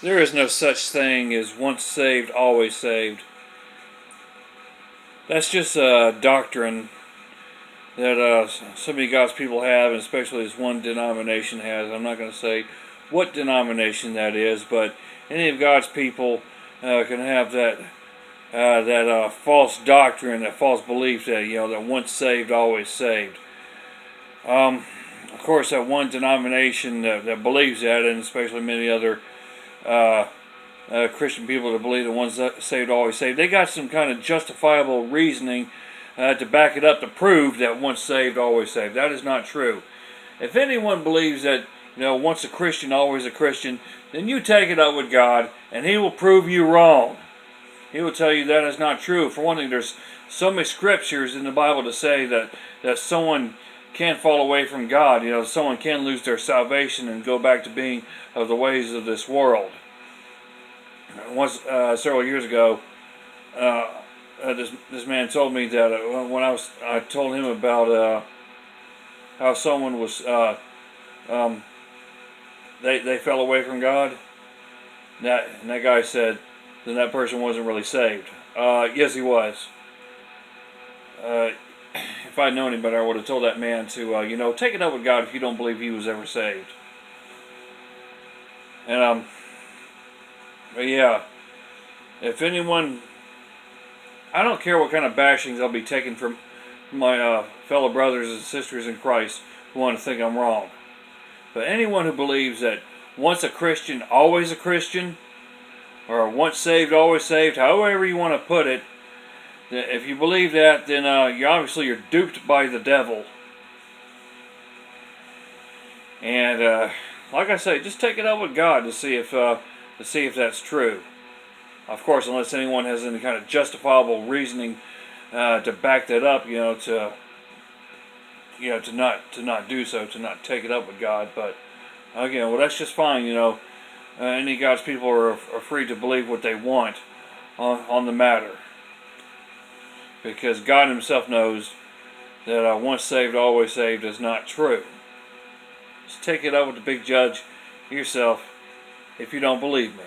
There is no such thing as once saved, always saved. That's just a doctrine that so many God's people have, and especially this one denomination has. I'm not going to say what denomination that is, but any of God's people can have that false doctrine, that false belief that that once saved, always saved. Of course, that one denomination that believes that, and especially many other uh, Christian people that believe that once saved, always saved, they got some kind of justifiable reasoning to back it up to prove that once saved, always saved. That is not true. If anyone believes that once a Christian, always a Christian, then you take it up with God, and He will prove you wrong. He will tell you that is not true. For one thing, there's so many scriptures in the Bible to say that someone can fall away from God. Someone can lose their salvation and go back to being of the ways of this world. Once, several years ago, this man told me that when I told him about how someone was they fell away from God. That guy said, then that person wasn't really saved. Yes, he was. If I'd known him better, I would have told that man to take it up with God if you don't believe he was ever saved. And but yeah, if anyone, I don't care what kind of bashings I'll be taking from my fellow brothers and sisters in Christ who want to think I'm wrong. But anyone who believes that once a Christian, always a Christian, or once saved, always saved, however you want to put it, if you believe that, then you're duped by the devil. And like I say, just take it up with God to see if that's true. Of course, unless anyone has any kind of justifiable reasoning to back that up, to not do so, to not take it up with God. But again, well, that's just fine. Any God's people are free to believe what they want on the matter, because God Himself knows that once saved, always saved is not true. Just take it up with the big judge yourself if you don't believe me.